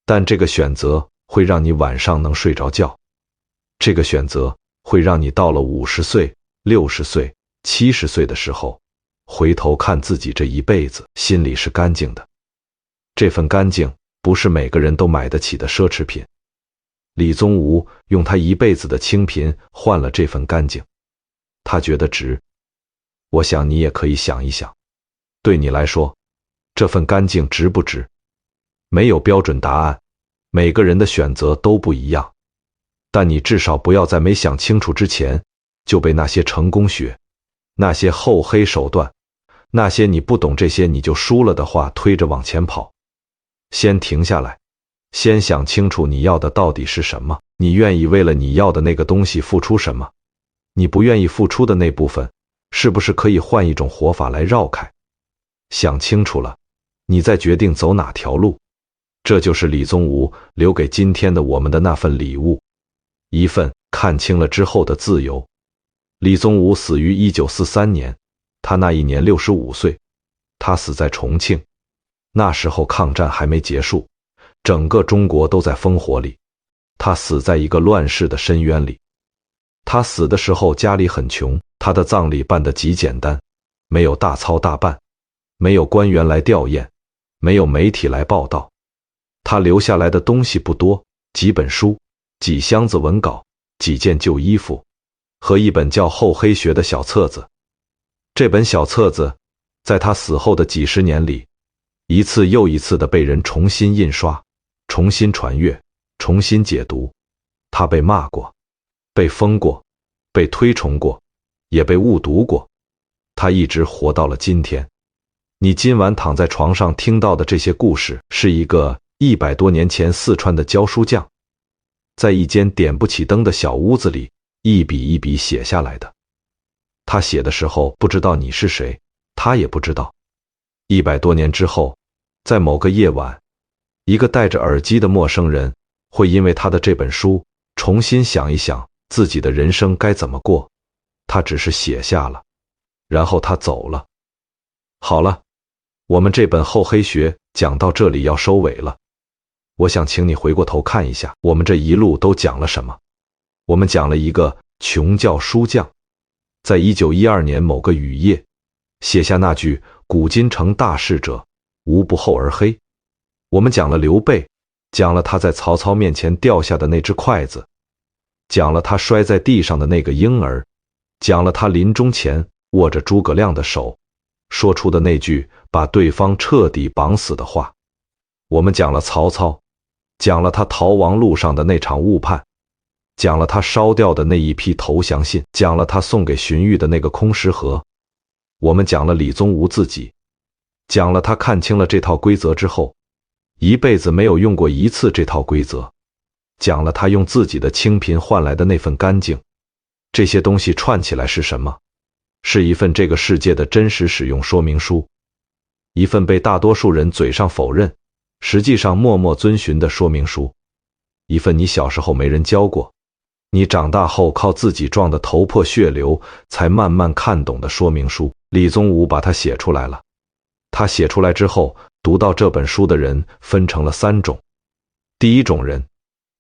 但这个选择会让你晚上能睡着觉，这个选择会让你到了50岁、60岁、70岁的时候，回头看自己这一辈子，心里是干净的。这份干净不是每个人都买得起的奢侈品。李宗吾用他一辈子的清贫换了这份干净，他觉得值。我想你也可以想一想，对你来说，这份干净值不值？没有标准答案，每个人的选择都不一样，但你至少不要在没想清楚之前就被那些成功学、那些厚黑手段、那些你不懂这些你就输了的话推着往前跑。先停下来，先想清楚你要的到底是什么，你愿意为了你要的那个东西付出什么？你不愿意付出的那部分，是不是可以换一种活法来绕开？想清楚了，你再决定走哪条路。这就是李宗吾留给今天的我们的那份礼物，一份看清了之后的自由。李宗吾死于1943年，他那一年65岁，他死在重庆。那时候抗战还没结束，整个中国都在烽火里，他死在一个乱世的深渊里。他死的时候家里很穷，他的葬礼办得极简单，没有大操大办，没有官员来吊唁，没有媒体来报道。他留下来的东西不多，几本书，几箱子文稿，几件旧衣服，和一本叫《厚黑学》的小册子。这本小册子在他死后的几十年里，一次又一次地被人重新印刷，重新传阅，重新解读。他被骂过，被封过，被推崇过，也被误读过。他一直活到了今天。你今晚躺在床上听到的这些故事，是一个100多年前四川的教书匠，在一间点不起灯的小屋子里，一笔一笔写下来的。他写的时候不知道你是谁，他也不知道。100多年之后，在某个夜晚，一个戴着耳机的陌生人会因为他的这本书重新想一想自己的人生该怎么过。他只是写下了，然后他走了。好了，我们这本《厚黑学》讲到这里要收尾了。我想请你回过头看一下，我们这一路都讲了什么。我们讲了一个穷教书匠，在1912年某个雨夜，写下那句古今成大事者，无不厚而黑。我们讲了刘备，讲了他在曹操面前掉下的那只筷子，讲了他摔在地上的那个婴儿，讲了他临终前握着诸葛亮的手说出的那句把对方彻底绑死的话。我们讲了曹操，讲了他逃亡路上的那场误判，讲了他烧掉的那一批投降信，讲了他送给荀彧的那个空食盒。我们讲了李宗吾自己，讲了他看清了这套规则之后，一辈子没有用过一次这套规则，讲了他用自己的清贫换来的那份干净。这些东西串起来是什么？是一份这个世界的真实使用说明书，一份被大多数人嘴上否认，实际上默默遵循的说明书，一份你小时候没人教过，你长大后靠自己撞得头破血流才慢慢看懂的说明书。李宗吾把它写出来了。他写出来之后，读到这本书的人分成了3种。第一种人，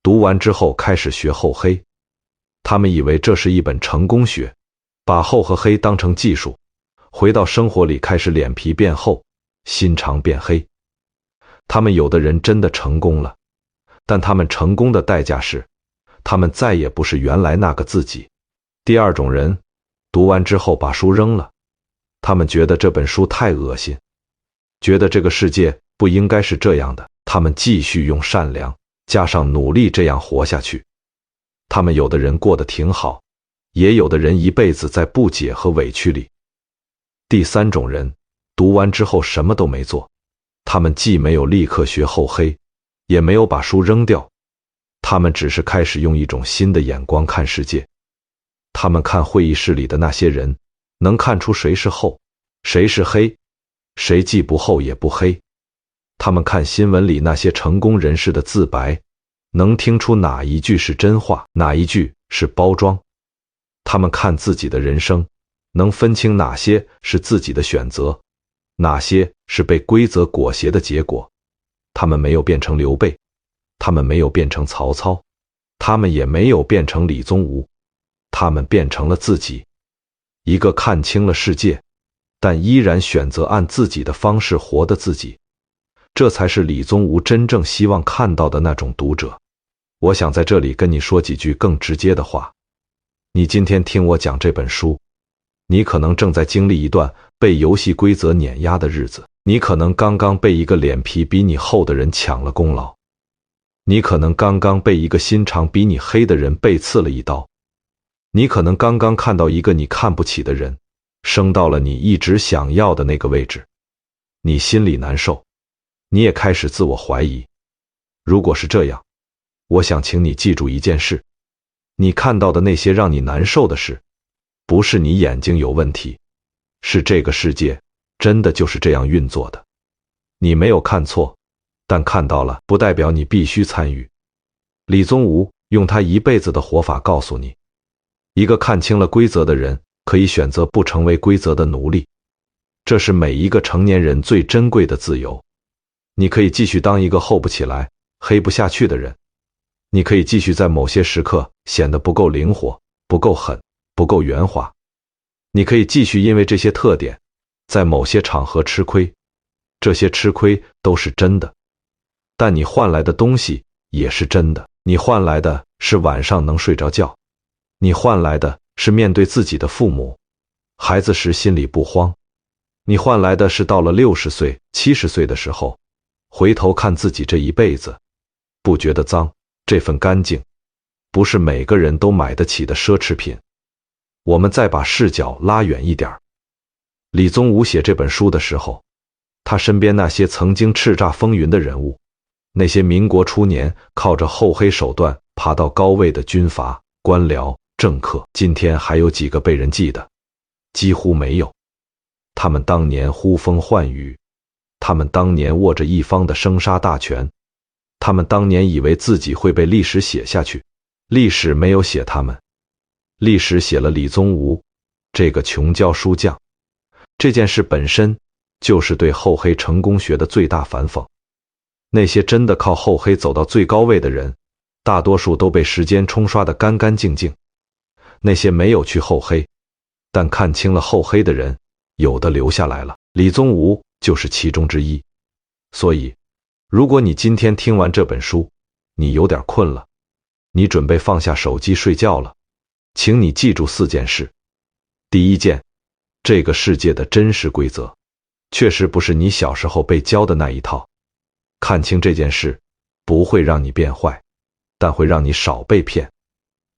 读完之后开始学厚黑，他们以为这是一本成功学，把厚和黑当成技术，回到生活里开始脸皮变厚，心肠变黑。他们有的人真的成功了，但他们成功的代价是，他们再也不是原来那个自己。第二种人，读完之后把书扔了，他们觉得这本书太恶心，觉得这个世界不应该是这样的。他们继续用善良加上努力这样活下去。他们有的人过得挺好，也有的人一辈子在不解和委屈里。第三种人，读完之后什么都没做，他们既没有立刻学厚黑，也没有把书扔掉，他们只是开始用一种新的眼光看世界。他们看会议室里的那些人，能看出谁是厚，谁是黑，谁既不厚也不黑。他们看新闻里那些成功人士的自白，能听出哪一句是真话，哪一句是包装。他们看自己的人生，能分清哪些是自己的选择，哪些是被规则裹挟的结果。他们没有变成刘备，他们没有变成曹操，他们也没有变成李宗吾，他们变成了自己，一个看清了世界，但依然选择按自己的方式活的自己。这才是李宗吾真正希望看到的那种读者。我想在这里跟你说几句更直接的话。你今天听我讲这本书，你可能正在经历一段被游戏规则碾压的日子，你可能刚刚被一个脸皮比你厚的人抢了功劳，你可能刚刚被一个心肠比你黑的人背刺了一刀，你可能刚刚看到一个你看不起的人升到了你一直想要的那个位置，你心里难受，你也开始自我怀疑。如果是这样，我想请你记住一件事，你看到的那些让你难受的事，不是你眼睛有问题，是这个世界真的就是这样运作的。你没有看错，但看到了不代表你必须参与。李宗吾用他一辈子的活法告诉你，一个看清了规则的人可以选择不成为规则的奴隶，这是每一个成年人最珍贵的自由。你可以继续当一个厚不起来、黑不下去的人，你可以继续在某些时刻显得不够灵活、不够狠、不够圆滑，你可以继续因为这些特点在某些场合吃亏，这些吃亏都是真的，但你换来的东西也是真的。你换来的是晚上能睡着觉，你换来的是面对自己的父母、孩子时心里不慌，你换来的是到了60岁、70岁的时候，回头看自己这一辈子，不觉得脏。这份干净，不是每个人都买得起的奢侈品。我们再把视角拉远一点。李宗吾写这本书的时候，他身边那些曾经叱咤风云的人物，那些民国初年靠着厚黑手段爬到高位的军阀、官僚、政客，今天还有几个被人记得？几乎没有。他们当年呼风唤雨，他们当年握着一方的生杀大权，他们当年以为自己会被历史写下去，历史没有写他们，历史写了李宗吾这个穷教书匠。这件事本身就是对厚黑成功学的最大反讽。那些真的靠厚黑走到最高位的人，大多数都被时间冲刷得干干净净。那些没有去厚黑，但看清了厚黑的人，有的留下来了，李宗吾就是其中之一。所以如果你今天听完这本书，你有点困了，你准备放下手机睡觉了，请你记住4件事。第一件，这个世界的真实规则确实不是你小时候被教的那一套。看清这件事不会让你变坏，但会让你少被骗。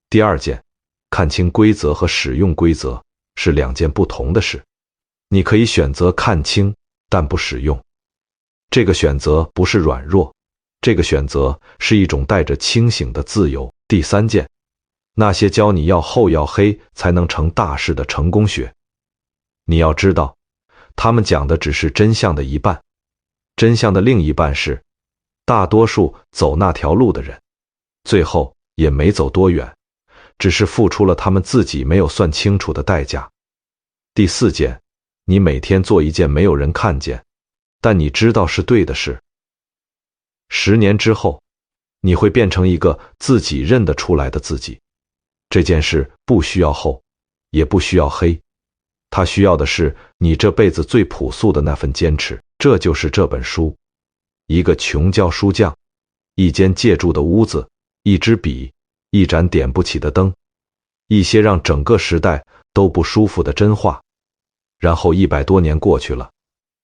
第二件，看清规则和使用规则是2件不同的事。你可以选择看清，但不使用。这个选择不是软弱，这个选择是一种带着清醒的自由。第三件，那些教你要厚要黑才能成大事的成功学，你要知道，他们讲的只是真相的一半，真相的另一半是，大多数走那条路的人，最后也没走多远，只是付出了他们自己没有算清楚的代价。第4件，你每天做一件没有人看见，但你知道是对的事。10年之后，你会变成一个自己认得出来的自己。这件事不需要厚，也不需要黑，它需要的是你这辈子最朴素的那份坚持。这就是这本书。一个穷教书匠，一间借住的屋子，一支笔，一盏点不起的灯，一些让整个时代都不舒服的真话。然后100多年过去了，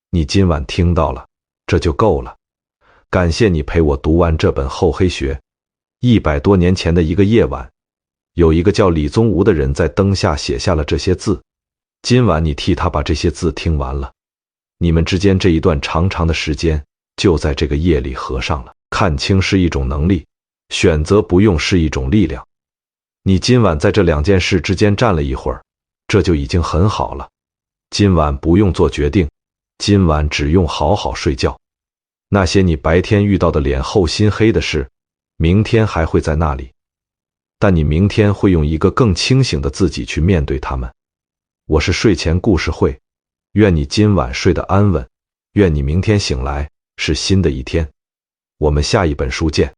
你今晚听到了，这就够了。感谢你陪我读完这本厚黑学。100多年前的一个夜晚，有一个叫李宗吾的人在灯下写下了这些字。今晚你替他把这些字听完了，你们之间这一段长长的时间就在这个夜里合上了。看清是一种能力，选择不用是一种力量。你今晚在这2件事之间站了一会儿，这就已经很好了。今晚不用做决定，今晚只用好好睡觉。那些你白天遇到的脸厚心黑的事，明天还会在那里，但你明天会用一个更清醒的自己去面对他们。我是睡前故事会，愿你今晚睡得安稳，愿你明天醒来是新的一天。我们下一本书见。